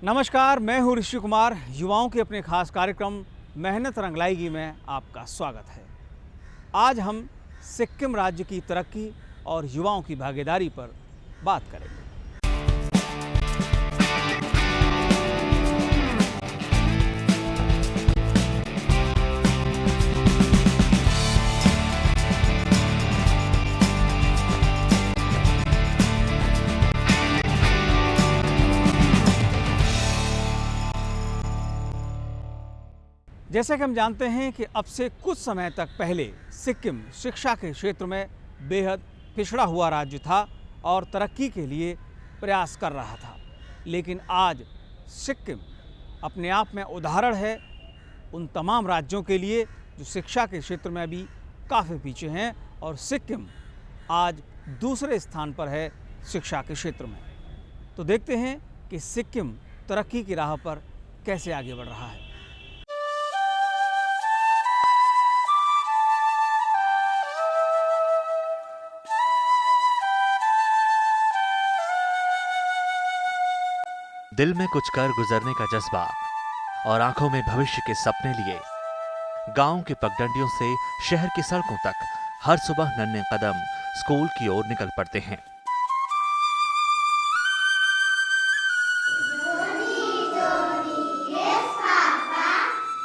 नमस्कार, मैं हूँ ऋषि कुमार। युवाओं के अपने खास कार्यक्रम मेहनत रंग लाएगी में आपका स्वागत है। आज हम सिक्किम राज्य की तरक्की और युवाओं की भागीदारी पर बात करेंगे। जैसे कि हम जानते हैं कि अब से कुछ समय तक पहले सिक्किम शिक्षा के क्षेत्र में बेहद पिछड़ा हुआ राज्य था और तरक्की के लिए प्रयास कर रहा था। लेकिन आज सिक्किम अपने आप में उदाहरण है उन तमाम राज्यों के लिए जो शिक्षा के क्षेत्र में अभी काफ़ी पीछे हैं, और सिक्किम आज दूसरे स्थान पर है शिक्षा के क्षेत्र में। तो देखते हैं कि सिक्किम तरक्की की राह पर कैसे आगे बढ़ रहा है। दिल में कुछ कर गुजरने का जज्बा और आंखों में भविष्य के सपने लिए गांव के पगडंडियों से शहर की सड़कों तक हर सुबह नन्हे कदम स्कूल की ओर निकल पड़ते हैं।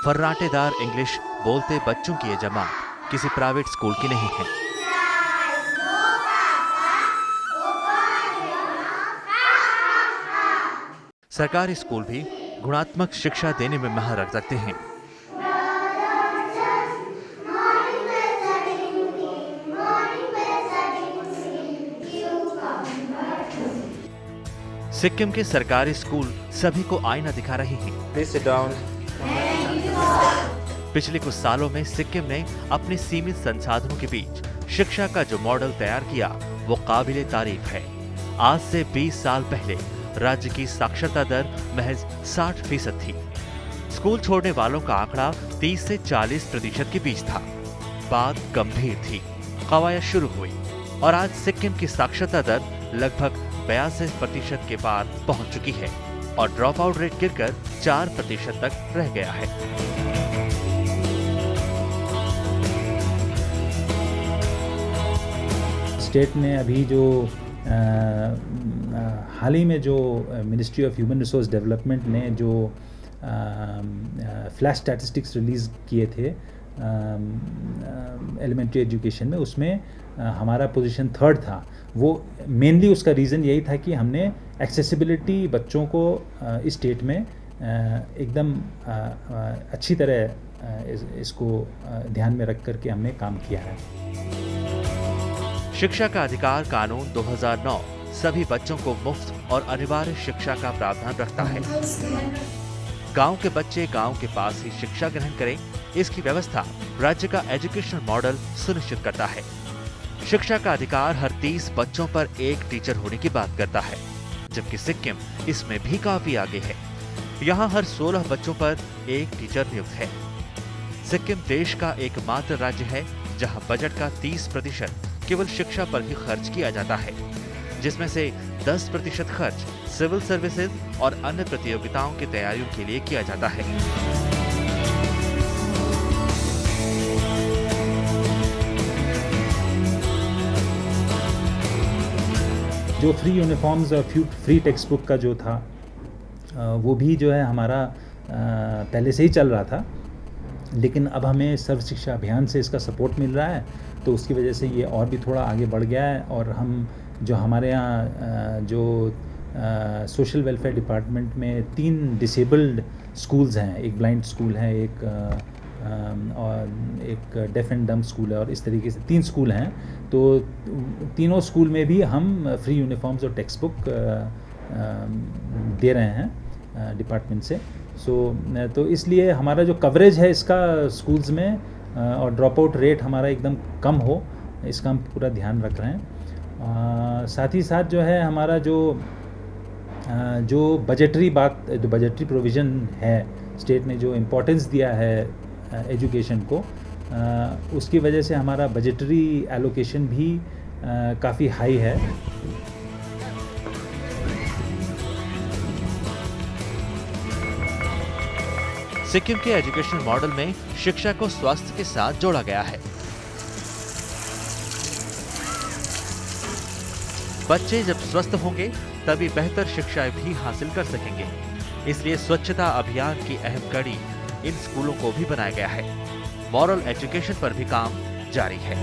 फर्राटेदार इंग्लिश बोलते बच्चों की ये जमात किसी प्राइवेट स्कूल की नहीं है। सरकारी स्कूल भी गुणात्मक शिक्षा देने में महारत रखते हैं। सिक्किम के सरकारी स्कूल सभी को आईना दिखा रहे हैं। पिछले कुछ सालों में सिक्किम ने अपने सीमित संसाधनों के बीच शिक्षा का जो मॉडल तैयार किया वो काबिले तारीफ है। आज से 20 साल पहले राज्य की साक्षरता दर महज 60% थी। स्कूल छोड़ने वालों का आंकड़ा 30 से 40% के बीच था। बात गंभीर थी। कवायद शुरू हुई और आज सिक्किम की साक्षरता दर लगभग 82% के पार पहुंच चुकी है और ड्रॉप आउट रेट गिरकर 4% तक रह गया है। स्टेट ने अभी जो हाल ही में जो ministry of human resource development ने जो फ्लैश स्टैटिस्टिक्स रिलीज़ किए थे एलिमेंट्री एजुकेशन में, उसमें हमारा पोजीशन 3rd था। वो मेनली उसका रीज़न यही था कि हमने एक्सेसिबिलिटी बच्चों को इस स्टेट में एकदम अच्छी तरह इसको ध्यान में रख करके हमने काम किया है। शिक्षा का अधिकार कानून 2009 सभी बच्चों को मुफ्त और अनिवार्य शिक्षा का प्रावधान रखता है। गांव के बच्चे गांव के पास ही शिक्षा ग्रहण करें, इसकी व्यवस्था राज्य का एजुकेशनल मॉडल सुनिश्चित करता है। शिक्षा का अधिकार हर 30 बच्चों पर एक टीचर होने की बात करता है, जबकि सिक्किम इसमें भी काफी आगे है। यहाँ हर 16 बच्चों पर एक टीचर नियुक्त है। सिक्किम देश का एकमात्र राज्य है जहाँ बजट का 30% केवल शिक्षा पर ही खर्च किया जाता है, जिसमें से 10% खर्च सिविल सर्विसेज और अन्य प्रतियोगिताओं की तैयारियों के लिए किया जाता है। जो फ्री यूनिफॉर्म्स और फ्री टेक्स्ट बुक का जो था वो भी जो है हमारा पहले से ही चल रहा था, लेकिन अब हमें सर्व शिक्षा अभियान से इसका सपोर्ट मिल रहा है, तो उसकी वजह से ये और भी थोड़ा आगे बढ़ गया है। और हम जो हमारे यहाँ जो सोशल वेलफेयर डिपार्टमेंट में 3 डिसेबल्ड स्कूल्स हैं, एक ब्लाइंड स्कूल है, और एक डेफ एंड डम्ब स्कूल है, और इस तरीके से 3 स्कूल हैं। तो तीनों स्कूल में भी हम फ्री यूनिफॉर्म्स और टेक्स्ट बुक दे रहे हैं डिपार्टमेंट से। तो इसलिए हमारा जो कवरेज है इसका स्कूल्स में और ड्रॉप आउट रेट हमारा एकदम कम हो, इसका हम पूरा ध्यान रख रहे हैं। साथ ही साथ जो है हमारा जो बजटरी प्रोविज़न है, स्टेट ने जो इम्पोर्टेंस दिया है एजुकेशन को, उसकी वजह से हमारा बजटरी एलोकेशन भी काफ़ी हाई है। सिक्किम के एजुकेशन मॉडल में शिक्षा को स्वास्थ्य के साथ जोड़ा गया है। बच्चे जब स्वस्थ होंगे तभी बेहतर शिक्षा भी हासिल कर सकेंगे। इसलिए स्वच्छता अभियान की अहम कड़ी इन स्कूलों को भी बनाया गया है। मॉरल एजुकेशन पर भी काम जारी है।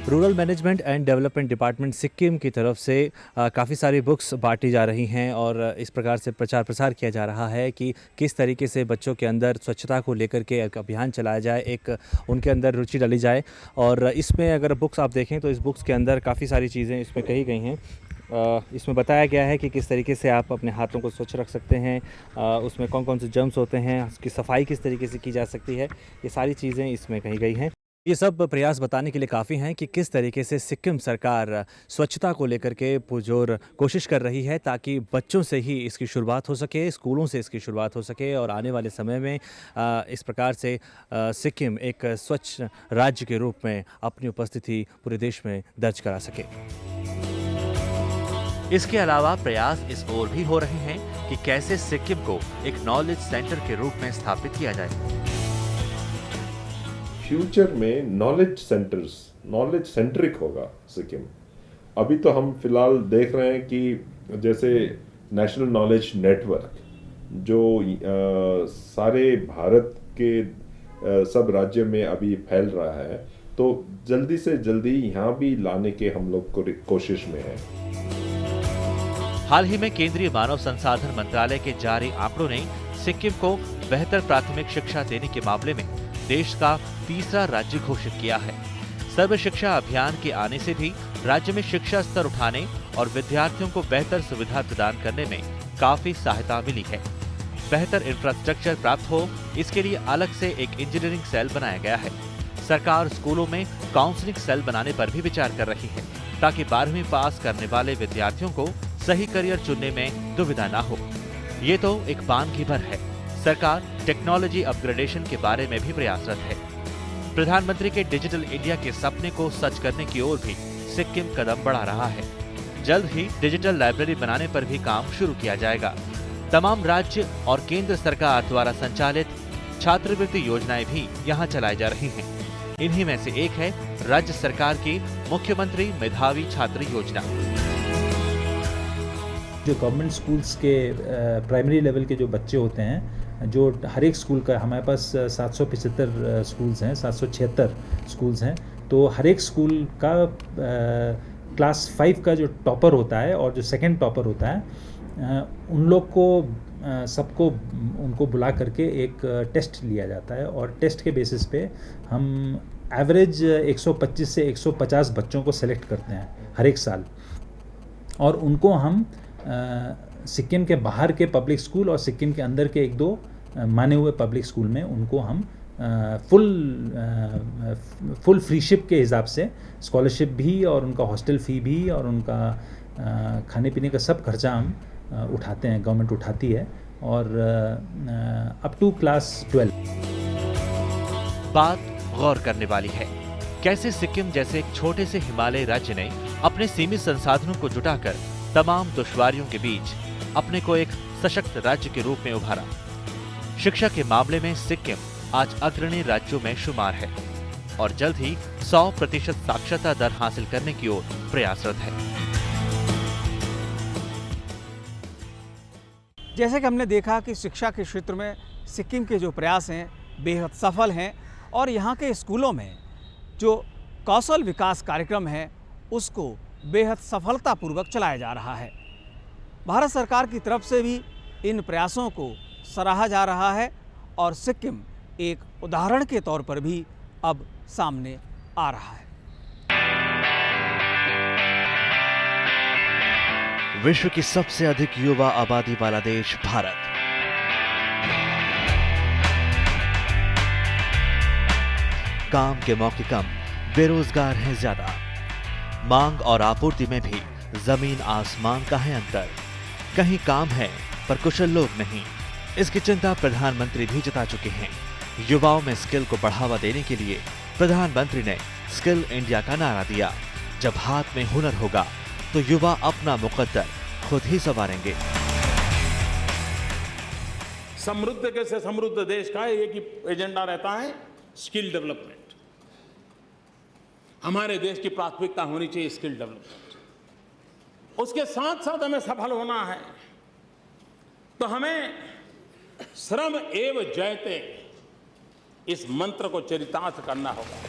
Rural management and development department Sikkim की तरफ से काफ़ी सारी बुक्स बांटी जा रही हैं और इस प्रकार से प्रचार प्रसार किया जा रहा है कि किस तरीके से बच्चों के अंदर स्वच्छता को लेकर के एक अभियान चलाया जाए, एक उनके अंदर रुचि डाली जाए। और इसमें अगर बुक्स आप देखें तो इस बुक्स के अंदर काफ़ी सारी चीज़ें इसमें कही गई हैं। इसमें बताया गया है कि किस तरीके से आप अपने हाथों को स्वच्छ रख सकते हैं, उसमें कौन कौन से जर्म्स होते हैं, उसकी सफाई किस तरीके से की जा सकती है, ये सारी चीज़ें इसमें कही गई हैं। ये सब प्रयास बताने के लिए काफ़ी हैं कि किस तरीके से सिक्किम सरकार स्वच्छता को लेकर के पुरजोर कोशिश कर रही है ताकि बच्चों से ही इसकी शुरुआत हो सके, स्कूलों से इसकी शुरुआत हो सके और आने वाले समय में इस प्रकार से सिक्किम एक स्वच्छ राज्य के रूप में अपनी उपस्थिति पूरे देश में दर्ज करा सके। इसके अलावा प्रयास इस ओर भी हो रहे हैं कि कैसे सिक्किम को एक नॉलेज सेंटर के रूप में स्थापित किया जाए। फ्यूचर में नॉलेज सेंट्रिक होगा सिक्किम। अभी तो हम फिलहाल देख रहे हैं कि जैसे नेशनल नॉलेज नेटवर्क जो सारे भारत के सब राज्य में अभी फैल रहा है, तो जल्दी से जल्दी यहाँ भी लाने के हम लोग को कोशिश में है। हाल ही में केंद्रीय मानव संसाधन मंत्रालय के जारी आंकड़ों ने सिक्किम को बेहतर प्राथमिक शिक्षा देने के मामले में देश का तीसरा राज्य घोषित किया है। सर्व शिक्षा अभियान के आने से भी राज्य में शिक्षा स्तर उठाने और विद्यार्थियों को बेहतर सुविधा प्रदान करने में काफी सहायता मिली है। बेहतर इंफ्रास्ट्रक्चर प्राप्त हो, इसके लिए अलग से एक इंजीनियरिंग सेल बनाया गया है। सरकार स्कूलों में काउंसलिंग सेल बनाने पर भी विचार कर रही है ताकि 12वीं पास करने वाले विद्यार्थियों को सही करियर चुनने में दुविधा न हो। ये तो एक बांध की भर है। सरकार टेक्नोलॉजी अपग्रेडेशन के बारे में भी प्रयासरत है। प्रधानमंत्री के डिजिटल इंडिया के सपने को सच करने की ओर भी सिक्किम कदम बढ़ा रहा है। जल्द ही डिजिटल लाइब्रेरी बनाने पर भी काम शुरू किया जाएगा। तमाम राज्य और केंद्र सरकार द्वारा संचालित छात्रवृत्ति योजनाएं भी यहाँ चलाई जा रही हैं। इन्हीं में से एक है राज्य सरकार की मुख्यमंत्री मेधावी छात्र योजना। जो गवर्नमेंट स्कूल्स के प्राइमरी लेवल के जो बच्चे होते हैं, जो हर एक स्कूल का हमारे पास 775 स्कूल्स हैं, 776 स्कूल्स हैं, तो हर एक स्कूल का क्लास 5 का जो टॉपर होता है और जो सेकंड टॉपर होता है, उन लोग को सबको उनको बुला करके एक टेस्ट लिया जाता है और टेस्ट के बेसिस पे हम एवरेज 125 से 150 बच्चों को सेलेक्ट करते हैं हर एक साल, और उनको हम सिक्किम के बाहर के पब्लिक स्कूल और सिक्किम के अंदर के 1-2 माने हुए पब्लिक स्कूल में उनको हम फुल फ्रीशिप के हिसाब से स्कॉलरशिप भी और उनका हॉस्टल फ़ी भी और उनका खाने पीने का सब खर्चा हम उठाते हैं, गवर्नमेंट उठाती है, और अप टू क्लास 12। बात गौर करने वाली है, कैसे सिक्किम जैसे एक छोटे से हिमालय राज्य ने अपने सीमित संसाधनों को जुटाकर तमाम दुश्वारियों के बीच अपने को एक सशक्त राज्य के रूप में उभारा। शिक्षा के मामले में सिक्किम आज अग्रणी राज्यों में शुमार है और जल्द ही 100% साक्षरता दर हासिल करने की ओर प्रयासरत है। जैसे कि हमने देखा कि शिक्षा के क्षेत्र में सिक्किम के जो प्रयास हैं बेहद सफल हैं और यहाँ के स्कूलों में जो कौशल विकास कार्यक्रम है उसको बेहद सफलतापूर्वक चलाया जा रहा है। भारत सरकार की तरफ से भी इन प्रयासों को सराहा जा रहा है और सिक्किम एक उदाहरण के तौर पर भी अब सामने आ रहा है। विश्व की सबसे अधिक युवा आबादी वाला देश भारत। काम के मौके कम, बेरोजगार हैं ज्यादा। मांग और आपूर्ति में भी जमीन आसमान का है अंतर। कहीं काम है पर कुशल लोग नहीं। इसकी चिंता प्रधानमंत्री भी जता चुके हैं। युवाओं में स्किल को बढ़ावा देने के लिए प्रधानमंत्री ने स्किल इंडिया का नारा दिया। जब हाथ में हुनर होगा तो युवा अपना मुकद्दर खुद ही संवारेंगे। समृद्ध के से समृद्ध देश का एक ही एजेंडा रहता है, स्किल डेवलपमेंट। हमारे देश की प्राथमिकता होनी चाहिए स्किल डेवलपमेंट। उसके साथ साथ हमें सफल होना है तो हमें श्रम एव जयते इस मंत्र को चरितार्थ करना होगा।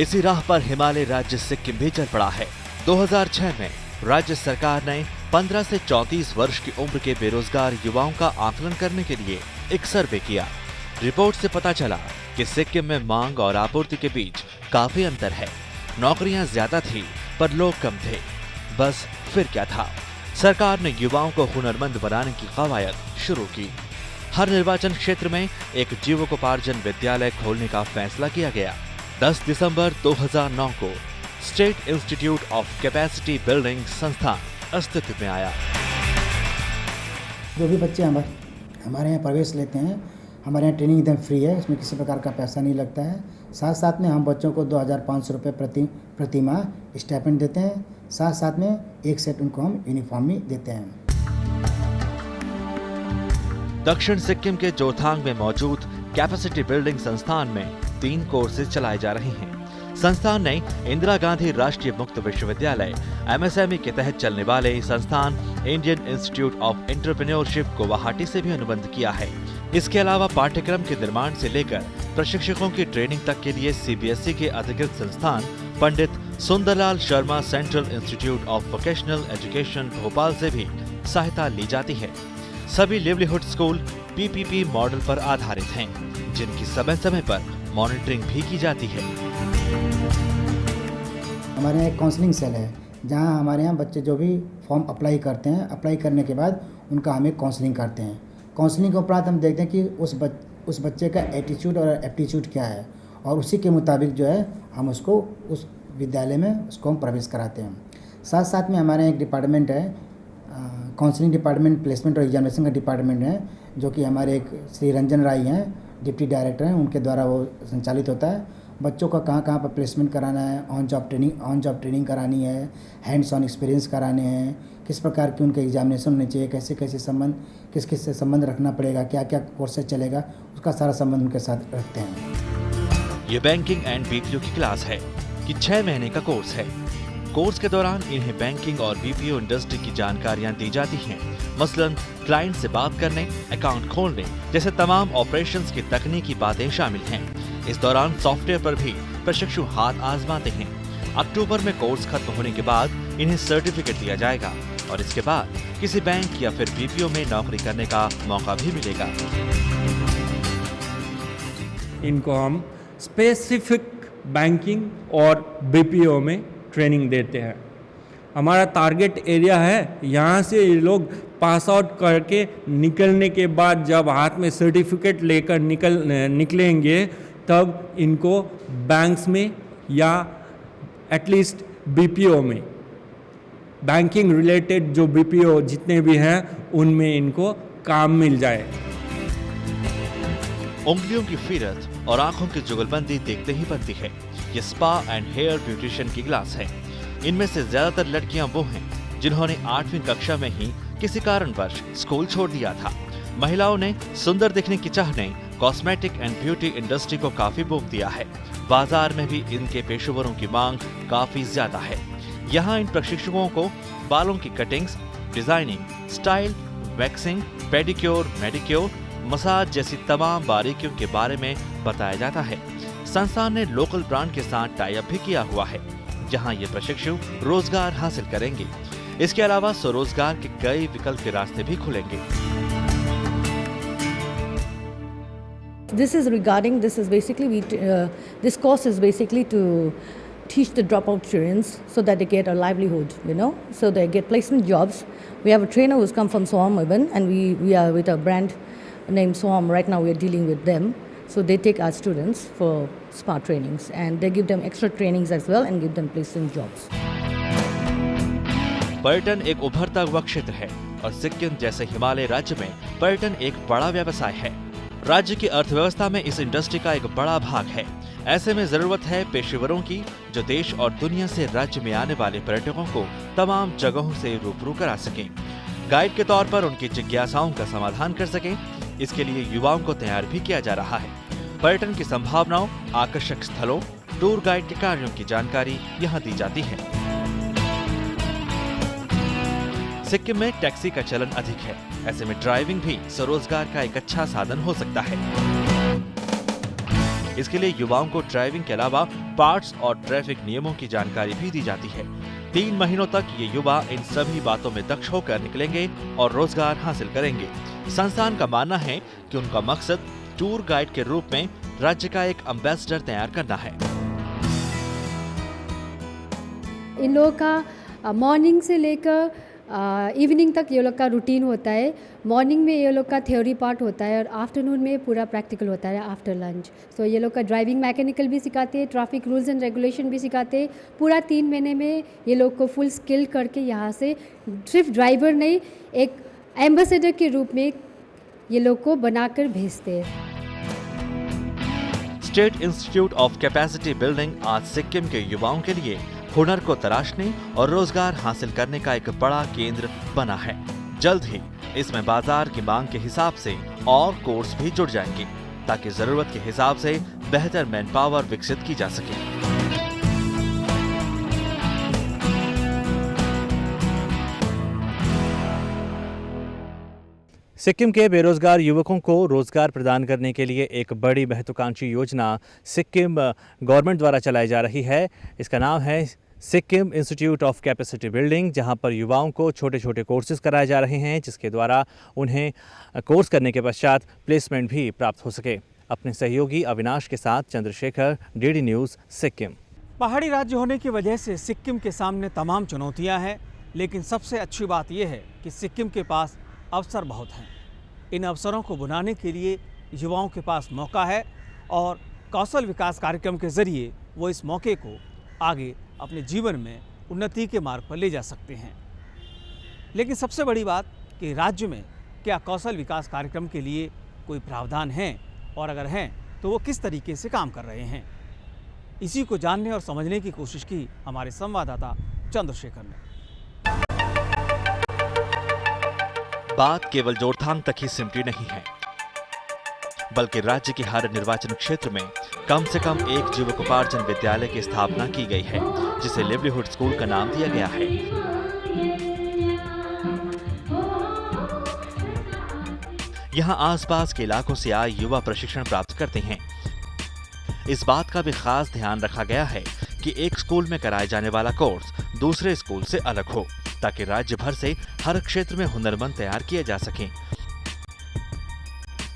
इसी राह पर हिमालय राज्य सिक्किम भी चल पड़ा है। 2006 में राज्य सरकार ने 15 से 34 वर्ष की उम्र के बेरोजगार युवाओं का आकलन करने के लिए एक सर्वे किया। रिपोर्ट से पता चला कि सिक्किम में मांग और आपूर्ति के बीच काफी अंतर है। नौकरियां ज्यादा थी पर लोग कम थे। बस फिर क्या था, सरकार ने युवाओं को हुनरमंद बनाने की कवायद शुरू की। हर निर्वाचन क्षेत्र में एक जीविकोपार्जन विद्यालय खोलने का फैसला किया गया। 10 दिसंबर 2009 को state institute of capacity building संस्थान अस्तित्व में आया। जो भी बच्चे हमारे यहाँ प्रवेश लेते हैं, हमारे यहाँ ट्रेनिंग एकदम फ्री है, इसमें किसी प्रकार का पैसा नहीं लगता है। साथ साथ में हम बच्चों को 2500 रुपये प्रति माह स्टाइपेंड देते हैं। साथ साथ में एक सेट उनको हम यूनिफॉर्म भी देते हैं। दक्षिण सिक्किम के जोरथांग में मौजूद कैपेसिटी बिल्डिंग संस्थान में 3 कोर्सेज चलाए जा रहे हैं। संस्थान ने इंदिरा गांधी राष्ट्रीय मुक्त विश्वविद्यालय MSME के तहत चलने वाले संस्थान Indian institute of entrepreneurship Guwahati से भी अनुबंध किया है। इसके अलावा पाठ्यक्रम के निर्माण से लेकर प्रशिक्षकों की ट्रेनिंग तक के लिए CBSE के अधिकृत संस्थान Pandit Sundarlal Sharma central institute of vocational education Bhopal से भी सहायता ली जाती है। सभी लिवलीहुड स्कूल PPP मॉडल पर आधारित हैं, जिनकी समय समय पर मॉनिटरिंग भी की जाती है। हमारे यहाँ एक काउंसलिंग सेल है, जहाँ हमारे यहाँ बच्चे जो भी फॉर्म अप्लाई करते हैं, अप्लाई करने के बाद उनका हम एक काउंसलिंग करते हैं। काउंसलिंग के उपरांत हम देखते हैं कि उस बच्चे का एटीट्यूड और एप्टीट्यूड क्या है, और उसी के मुताबिक जो है हम उसको उस विद्यालय में उसको हम प्रवेश कराते हैं। साथ साथ में हमारे यहाँ एक डिपार्टमेंट है, काउंसलिंग डिपार्टमेंट, प्लेसमेंट और एग्जामिनेशन का डिपार्टमेंट है, जो कि हमारे एक श्री रंजन राय हैं, डिप्टी डायरेक्टर हैं, उनके द्वारा वो संचालित होता है। बच्चों का कहाँ कहाँ पर प्लेसमेंट कराना है, ऑन जॉब ट्रेनिंग करानी है, हैंड्स ऑन एक्सपीरियंस कराने हैं, किस प्रकार की उनके एग्जामिनेशन होने चाहिए, कैसे कैसे संबंध, किस से संबंध रखना पड़ेगा, क्या क्या कोर्सेज चलेगा, उसका सारा संबंध उनके साथ रखते हैं। ये बैंकिंग एंड BPO की क्लास है कि 6 महीने का कोर्स है। कोर्स के दौरान इन्हें बैंकिंग और BPO इंडस्ट्री की जानकारियां दी जाती हैं। मसलन क्लाइंट से बात करने, अकाउंट खोलने जैसे तमाम ऑपरेशंस की तकनीकी बातें शामिल हैं। इस दौरान सॉफ्टवेयर पर भी प्रशिक्षु हाथ आजमाते हैं। अक्टूबर में कोर्स खत्म होने के बाद इन्हें सर्टिफिकेट दिया जाएगा और इसके बाद किसी बैंक या फिर BPO में नौकरी करने का मौका भी मिलेगा। इनको हम स्पेसिफिक बैंकिंग और BPO में ट्रेनिंग देते हैं। हमारा टारगेट एरिया है, यहाँ से ये लोग पास आउट करके निकलने के बाद जब हाथ में सर्टिफिकेट लेकर निकलेंगे, तब इनको बैंक्स में या एटलीस्ट BPO में, बैंकिंग रिलेटेड जो BPO जितने भी हैं उनमें इनको काम मिल जाए। उंगलियों की फिरत और आंखों की जुगलबंदी देखते ही बनती है। ये स्पा एंड हेयर ब्यूटिशियन की क्लास है। इनमें से ज्यादातर लड़कियां वो हैं जिन्होंने 8वीं कक्षा में ही किसी कारणवश स्कूल छोड़ दिया था। महिलाओं ने सुंदर दिखने की चाह ने कॉस्मेटिक एंड ब्यूटी इंडस्ट्री को काफी बोक दिया है। बाजार में भी इनके पेशेवरों की मांग काफी ज्यादा है। यहाँ इन प्रशिक्षकों को बालों की cuttings, designing, style, waxing, pedicure, manicure, massage जैसी तमाम बारीकियों के बारे में बताया जाता है। संस्थान ने लोकल ब्रांड के साथ टाई अप भी किया हुआ है, जहां ये प्रशिक्षु रोजगार हासिल करेंगे। इसके अलावा स्वरोजगार के कई विकल्प के रास्ते भी खुलेंगे। This course is basically to teach the dropout students so that they get a livelihood, so they get placement jobs. We have a trainer who's come from Soham even, and we are with a brand named Soham. Right now we are dealing with them. So they take our students for spa trainings and they give them extra trainings as well and give them placement jobs. पर्यटन एक उभरता हुआ क्षेत्र है और सिक्किम जैसे हिमालय राज्य में पर्यटन एक बड़ा व्यवसाय है। राज्य की अर्थव्यवस्था में इस इंडस्ट्री का एक बड़ा भाग है। ऐसे में जरूरत है पेशेवरों की जो देश और दुनिया से राज्य में आने वाले पर्यटकों को तमाम जगहों से रूबरू करा सकें। गाइड के तौर पर उनकी जिज्ञासाओं का समाधान कर सकें, इसके लिए युवाओं को तैयार भी किया जा रहा है। पर्यटन की संभावनाओं, आकर्षक स्थलों, टूर गाइड के कार्यों की जानकारी यहाँ दी जाती है। सिक्किम में टैक्सी का चलन अधिक है, ऐसे में ड्राइविंग भी स्वरोजगार का एक अच्छा साधन हो सकता है। इसके लिए युवाओं को ड्राइविंग के अलावा पार्ट्स और ट्रैफिक नियमों की जानकारी भी दी जाती है। 3 महीनों तक ये युवा इन सभी बातों में दक्ष होकर निकलेंगे और रोजगार हासिल करेंगे। संस्थान का मानना है कि उनका मकसद टूर गाइड के रूप में राज्य का एक एम्बेसडर तैयार करना है। इन लोगों का मॉर्निंग से लेकर इवनिंग तक ये लोग का रूटीन होता है। मॉर्निंग में ये लोग का थ्योरी पार्ट होता है और आफ्टरनून में पूरा प्रैक्टिकल होता है आफ्टर लंच। सो ये लोग का ड्राइविंग मैकेनिकल भी सिखाते हैं, ट्रैफिक रूल्स एंड रेगुलेशन भी सिखाते हैं। पूरा 3 महीने में ये लोग को फुल स्किल करके यहाँ से सिर्फ ड्राइवर नहीं, एक एम्बेसडर के रूप में ये लोग को बनाकर भेजते हैं। State institute of capacity building आज सिक्किम के युवाओं के लिए हुनर को तराशने और रोजगार हासिल करने का एक बड़ा केंद्र बना है। जल्द ही इसमें बाजार की मांग के हिसाब से और कोर्स भी जुड़ जाएंगे ताकि जरूरत के हिसाब से बेहतर मैन पावर विकसित की जा सके। सिक्किम के बेरोजगार युवकों को रोजगार प्रदान करने के लिए एक बड़ी महत्वाकांक्षी योजना सिक्किम गवर्नमेंट द्वारा चलाई जा रही है। इसका नाम है Sikkim institute of capacity building, जहां पर युवाओं को छोटे छोटे कोर्सेज कराए जा रहे हैं, जिसके द्वारा उन्हें कोर्स करने के पश्चात प्लेसमेंट भी प्राप्त हो सके। अपने सहयोगी अविनाश के साथ चंद्रशेखर, डीडी न्यूज़, सिक्किम। पहाड़ी राज्य होने की वजह से सिक्किम के सामने तमाम चुनौतियां हैं, लेकिन सबसे अच्छी बात यह है कि सिक्किम के पास अवसर बहुत हैं। इन अवसरों को बनाने के लिए युवाओं के पास मौका है और कौशल विकास कार्यक्रम के ज़रिए वो इस मौके को आगे अपने जीवन में उन्नति के मार्ग पर ले जा सकते हैं। लेकिन सबसे बड़ी बात कि राज्य में क्या कौशल विकास कार्यक्रम के लिए कोई प्रावधान है, और अगर हैं तो वो किस तरीके से काम कर रहे हैं। इसी को जानने और समझने की कोशिश की हमारे संवाददाता चंद्रशेखर ने। बात केवल जोरथांग तक ही सिमटी नहीं है, बल्कि राज्य के हर निर्वाचन क्षेत्र में कम से कम एक जीविकोपार्जन विद्यालय की स्थापना की गई है, जिसे लिवलीहुड स्कूल का नाम दिया गया है। यहाँ आसपास के इलाकों से आए युवा प्रशिक्षण प्राप्त करते हैं। इस बात का भी खास ध्यान रखा गया है कि एक स्कूल में कराए जाने वाला कोर्स दूसरे स्कूल से अलग हो, ताकि राज्य भर से हर क्षेत्र में हुनरमंद तैयार किए जा सकें।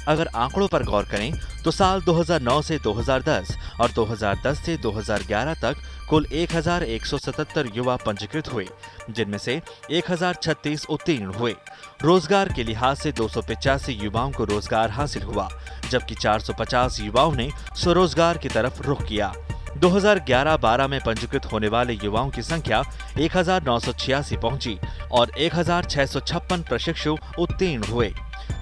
अगर आंकड़ों पर गौर करें तो साल 2009 से 2010 और 2010 से 2011 तक कुल 1177 युवा पंजीकृत हुए, जिनमें से 1036 उत्तीर्ण हुए। रोजगार के लिहाज से 285 युवाओं को रोजगार हासिल हुआ, जबकि 450 युवाओं ने स्वरोजगार की तरफ रुख किया। 2011-12 में पंजीकृत होने वाले युवाओं की संख्या 1986 पहुंची और 1656 प्रशिक्षु उत्तीर्ण हुए।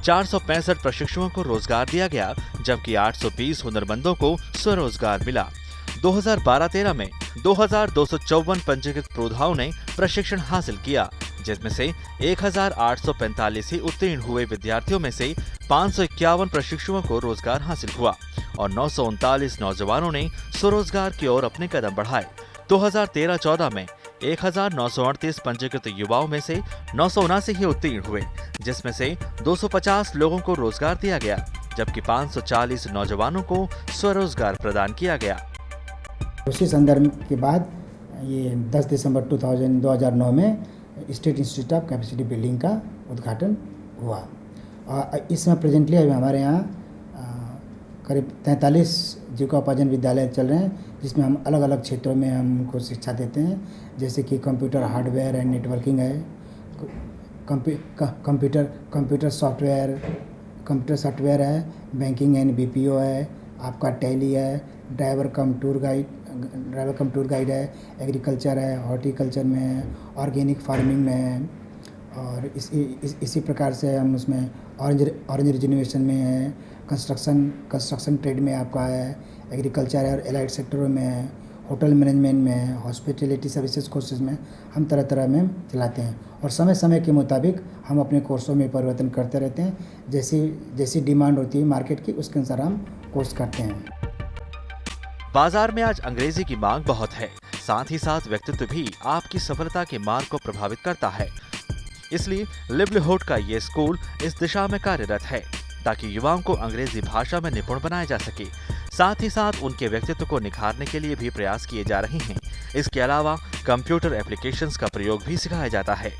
465 प्रशिक्षुओं को रोजगार दिया गया, जबकि 820 हुनरमंदों को स्वरोजगार मिला। 2012-13 में 2254 पंजीकृत प्रोधाओं ने प्रशिक्षण हासिल किया, जिसमें से 1845 ही उत्तीर्ण हुए विद्यार्थियों में से 551 प्रशिक्षुओं को रोजगार हासिल हुआ और 939 नौजवानों ने स्वरोजगार की ओर अपने कदम बढ़ाए। 2013-14 में 1938 पंजीकृत युवाओं में से 979 ही उत्तीर्ण हुए, जिसमें से 250 लोगों को रोजगार दिया गया, जबकि 540 नौजवानों को स्वरोजगार प्रदान किया गया। उसी संदर्भ के बाद ये 10 दिसंबर 2009 में state institute of capacity building का उद्घाटन हुआ। इसमें प्रेजेंटली अभी हमारे यहाँ करीब 43 जीविकोपार्जन विद्यालय चल रहे हैं, जिसमें हम अलग अलग क्षेत्रों में हम उनको शिक्षा देते हैं, जैसे कि कंप्यूटर हार्डवेयर एंड नेटवर्किंग है, कंप्यूटर सॉफ्टवेयर है, बैंकिंग एंड BPO है, आपका टैली है, ड्राइवर कम टूर गाइड है, एग्रीकल्चर है, हॉर्टिकल्चर में है, ऑर्गेनिक फार्मिंग में है, और इसी प्रकार से हम उसमें ऑरेंज रिजर्वेशन में है, कंस्ट्रक्शन ट्रेड में आपका है, एग्रीकल्चर है और एलाइड सेक्टरों में है, होटल मैनेजमेंट में, हॉस्पिटैलिटी सर्विसेज कोर्सेज में हम तरह तरह में चलाते हैं और समय समय के मुताबिक हम अपने कोर्सों में परिवर्तन करते रहते हैं। जैसी जैसी डिमांड होती है मार्केट की, उसके अनुसार हम कोर्स करते हैं। बाजार में आज अंग्रेजी की मांग बहुत है, साथ ही साथ व्यक्तित्व भी आपकी सफलता के मार्ग को प्रभावित करता है। इसलिए लिवलीहुड का ये स्कूल इस दिशा में कार्यरत है ताकि युवाओं को अंग्रेजी भाषा में निपुण बनाया जा सके। साथ ही साथ उनके व्यक्तित्व को निखारने के लिए भी प्रयास किए जा रहे हैं। इसके अलावा कंप्यूटर एप्लीकेशंस का प्रयोग भी सिखाया जाता है।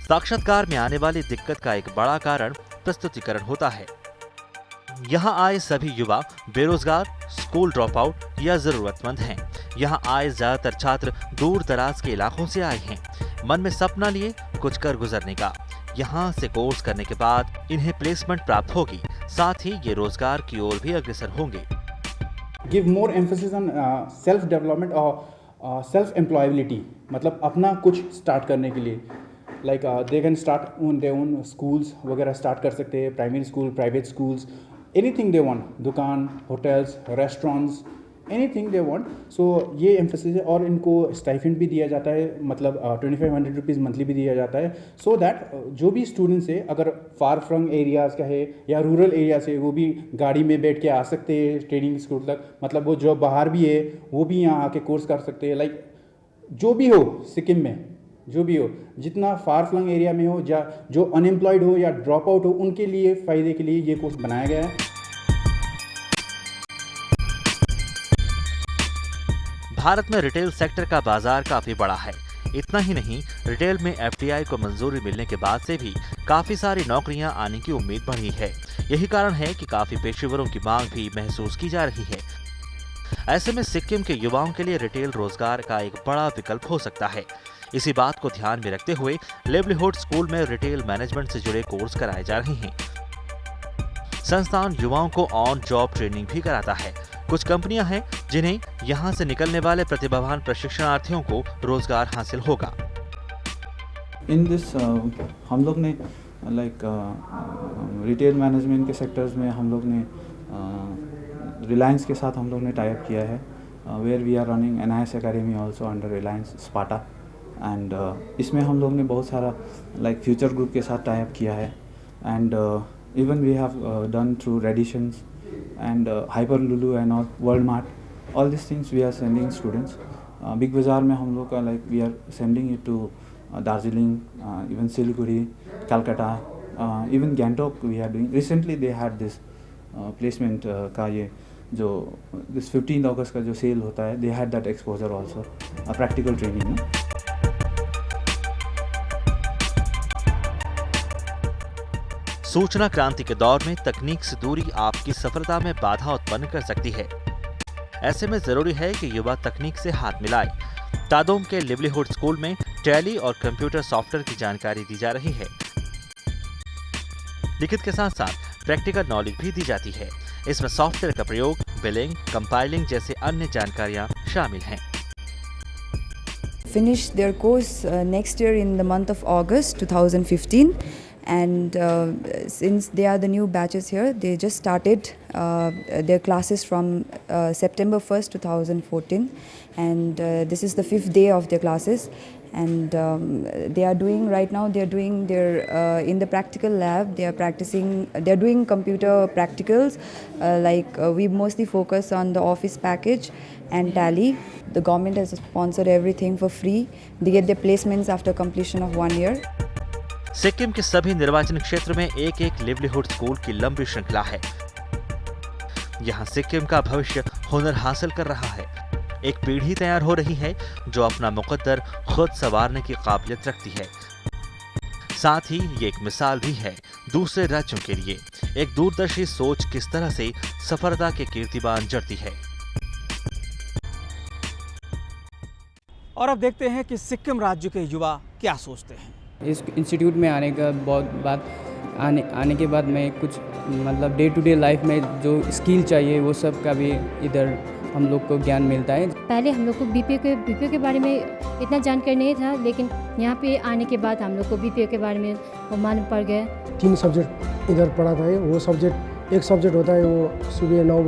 साक्षात्कार में आने वाली दिक्कत का एक बड़ा कारण प्रस्तुतिकरण होता है। यहाँ आए सभी युवा बेरोजगार, स्कूल ड्रॉप आउट या जरूरतमंद हैं। यहाँ आए ज्यादातर छात्र दूर दराज के इलाकों से आए हैं, मन में सपना लिए कुछ कर गुजरने का। यहाँ से कोर्स करने के बाद इन्हें प्लेसमेंट प्राप्त होगी, साथ ही ये रोजगार की ओर भी अग्रसर होंगे। Give more emphasis on self development और सेल्फ एम्प्लॉयबिलिटी, मतलब अपना कुछ स्टार्ट करने के लिए like they can start on their own schools वगैरह स्टार्ट कर सकते हैं, primary school, private schools, anything they want, दुकान, hotels, restaurants, anything they want. So ये एम्फेसिस है और इनको स्टाइफेंड भी दिया जाता है, मतलब 2500 रुपीज़ मंथली भी दिया जाता है, सो दैट जो भी स्टूडेंट्स है अगर फार फ्रॉम एरियाज़ का है या रूरल एरिया से, वो भी गाड़ी में बैठ के आ सकते हैं ट्रेनिंग स्कूल तक। मतलब वो जो बाहर भी है वो भी यहाँ आके कोर्स कर सकते हैं। लाइक जो भी हो सिक्किम में, जो भी हो, जितना फार फ्लंग एरिया में हो या जो अनएम्प्लॉयड हो या ड्रॉप आउट हो, उनके लिए फ़ायदे के लिए ये कोर्स बनाया गया है। भारत में रिटेल सेक्टर का बाजार काफी बड़ा है। इतना ही नहीं, रिटेल में एफडीआई को मंजूरी मिलने के बाद से भी काफी सारी नौकरियां आने की उम्मीद बढ़ी है। यही कारण है कि काफी पेशेवरों की मांग भी महसूस की जा रही है। ऐसे में सिक्किम के युवाओं के लिए रिटेल रोजगार का एक बड़ा विकल्प हो सकता है। इसी बात को ध्यान में रखते हुए लिवलीहुड स्कूल में रिटेल मैनेजमेंट से जुड़े कोर्स कराए जा रहे हैं। संस्थान युवाओं को ऑन जॉब ट्रेनिंग भी कराता है। कुछ कंपनियां हैं जिन्हें यहां से निकलने वाले प्रतिभावान प्रशिक्षणार्थियों को रोजगार हासिल होगा। इन दिस हम लोग ने रिटेल मैनेजमेंट के सेक्टर्स में हम लोग ने रिलायंस के साथ हम लोग ने टाई अप किया है, where we are running NIS academy also under reliance स्पाटा। एंड इसमें हम लोग ने बहुत सारा फ्यूचर ग्रुप के साथ टाई अप किया है। And even we have done through renditions and Hyper Lulu and all, World Mart, all these things we are sending students. Big Bazaar में हम लोग का we are sending it to Darjeeling, even Siliguri, Calcutta, even Gangtok we are doing. Recently they had this placement का ये जो this 15th August का जो sale होता है, they had that exposure also, practical training में। सूचना क्रांति के दौर में तकनीक से दूरी आपकी सफलता में बाधा उत्पन्न कर सकती है। ऐसे में जरूरी है कि युवा तकनीक से हाथ मिलाए। तादोम के लिवलीहुड स्कूल में टैली और कंप्यूटर सॉफ्टवेयर की जानकारी दी जा रही है। लिखित के साथ साथ प्रैक्टिकल नॉलेज भी दी जाती है। इसमें सॉफ्टवेयर का प्रयोग, बिलिंग, कंपाइलिंग जैसे अन्य जानकारियां शामिल हैं। Finish their course next year in the month of August 2015. And since they are the new batches here, they just started their classes from September 1st, 2014, and this is the 5th day of their classes. And they are doing right now. They are doing their in the practical lab. They are practicing. They are doing computer practicals. We mostly focus on the Office package and Tally. The government has sponsored everything for free. They get their placements after completion of 1 year. Sikkim के सभी निर्वाचन क्षेत्र में एक एक livelihood school की लंबी श्रृंखला है। यहाँ सिक्किम का भविष्य हुनर हासिल कर रहा है। एक पीढ़ी तैयार हो रही है जो अपना मुकद्दर खुद संवारने की काबिलियत रखती है। साथ ही ये एक मिसाल भी है दूसरे राज्यों के लिए। एक दूरदर्शी सोच किस तरह से सफलता के कीर्तिमान जड़ती है। और अब देखते हैं कि सिक्किम राज्य के युवा क्या सोचते हैं। इस इंस्टीट्यूट में आने का आने के बाद मैं कुछ मतलब डे टू डे लाइफ में जो स्किल चाहिए वो सब का भी इधर हम लोग को ज्ञान मिलता है। पहले हम लोग को बीपीओ के बारे में इतना जानकारी नहीं था, लेकिन यहाँ पे आने के बाद हम लोग को बीपीओ के बारे में मालूम पड़ गया। 3 सब्जेक्ट इधर पढ़ा था, वो सब्जेक्ट एक सब्जेक्ट होता है वो सुबह 9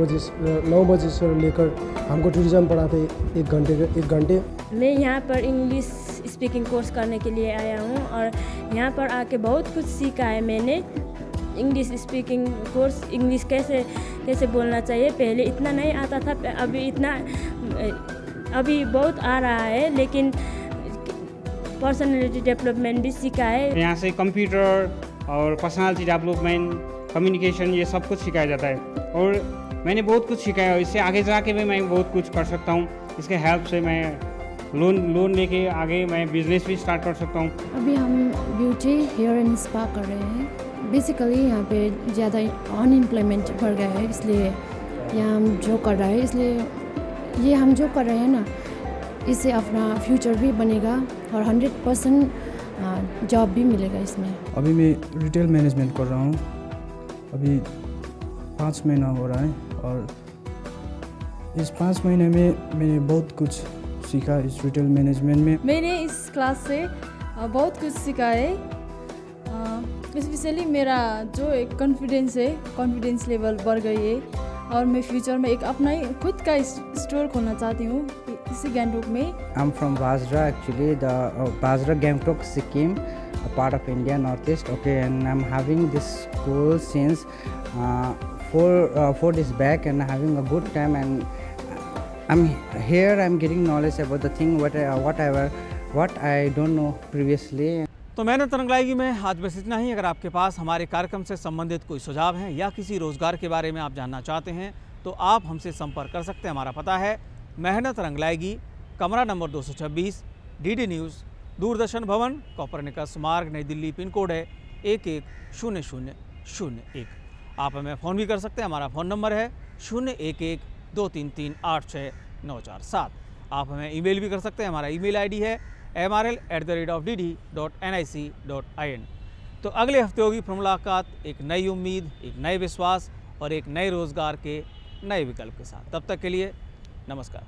बजे से लेकर हमको टूरिज्म पढ़ाते हैं 1 घंटे। मैं यहाँ पर इंग्लिश स्पीकिंग कोर्स करने के लिए आया हूँ और यहाँ पर आके बहुत कुछ सीखा है मैंने। इंग्लिश स्पीकिंग कोर्स, इंग्लिश कैसे बोलना चाहिए, पहले इतना नहीं आता था, अभी बहुत आ रहा है, लेकिन पर्सनालिटी डेवलपमेंट भी सीखा है। यहाँ से कंप्यूटर और पर्सनालिटी डेवलपमेंट, कम्युनिकेशन, ये सब कुछ सिखाया जाता है और मैंने बहुत कुछ सीखा है और इससे आगे जाके भी मैं बहुत कुछ कर सकता हूँ। इसके हेल्प से मैं लोन लेके आगे मैं बिजनेस भी स्टार्ट कर सकता हूँ। अभी हम ब्यूटी हेयर एंड स्पा कर रहे हैं। बेसिकली यहाँ पे ज़्यादा अनएम्प्लॉयमेंट बढ़ गया है, इसलिए यहाँ हम जो कर रहे हैं, इसलिए ये हम जो कर रहे हैं ना, इससे अपना फ्यूचर भी बनेगा और 100% जॉब भी मिलेगा इसमें। अभी मैं रिटेल मैनेजमेंट कर रहा हूँ। अभी 5 महीना हो रहा है और इस 5 महीने में मैंने बहुत कुछ सीखा इस रिटेल मैनेजमेंट में। मैंने इस क्लास से बहुत कुछ सीखा है। स्पेशली मेरा जो एक कॉन्फिडेंस लेवल बढ़ गई है और मैं फ्यूचर में एक अपना ही खुद का स्टोर खोलना चाहती हूँ इसी गैंगटोक में। I am from bajra, actually the bajra Gangtok Sikkim, a part of India Northeast. Okay, and I'm having this school since 4 days back and having a good time, and I'm here. I'm getting knowledge about the thing what I don't know previously. तो मेहनत रंगलाएगी में आज बस इतना ही। अगर आपके पास हमारे कार्यक्रम से संबंधित कोई सुझाव हैं या किसी रोजगार के बारे में आप जानना चाहते हैं तो आप हमसे संपर्क कर सकते हैं। हमारा पता है मेहनत रंगलाएगी, कमरा नंबर 226, DD न्यूज़, दूरदर्शन भवन, कोपरनिकस मार्ग, नई दिल्ली। पिन कोड है 110001। आप हमें फ़ोन भी कर सकते हैं। हमारा फ़ोन नंबर है 011-233-86947। आप हमें ईमेल भी कर सकते हैं। हमारा ईमेल आईडी है mrl@dd.nic.in। तो अगले हफ्ते होगी फिर मुलाकात, एक नई उम्मीद, एक नए विश्वास और एक नए रोज़गार के नए विकल्प के साथ। तब तक के लिए नमस्कार।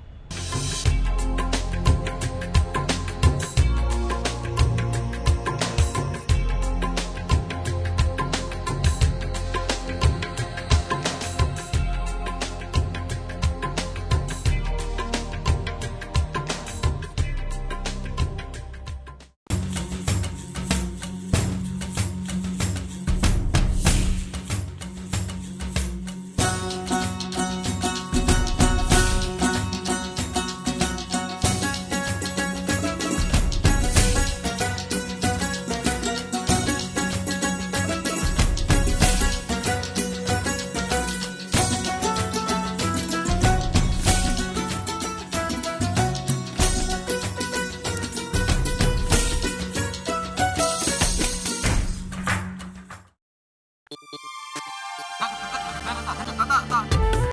Tata.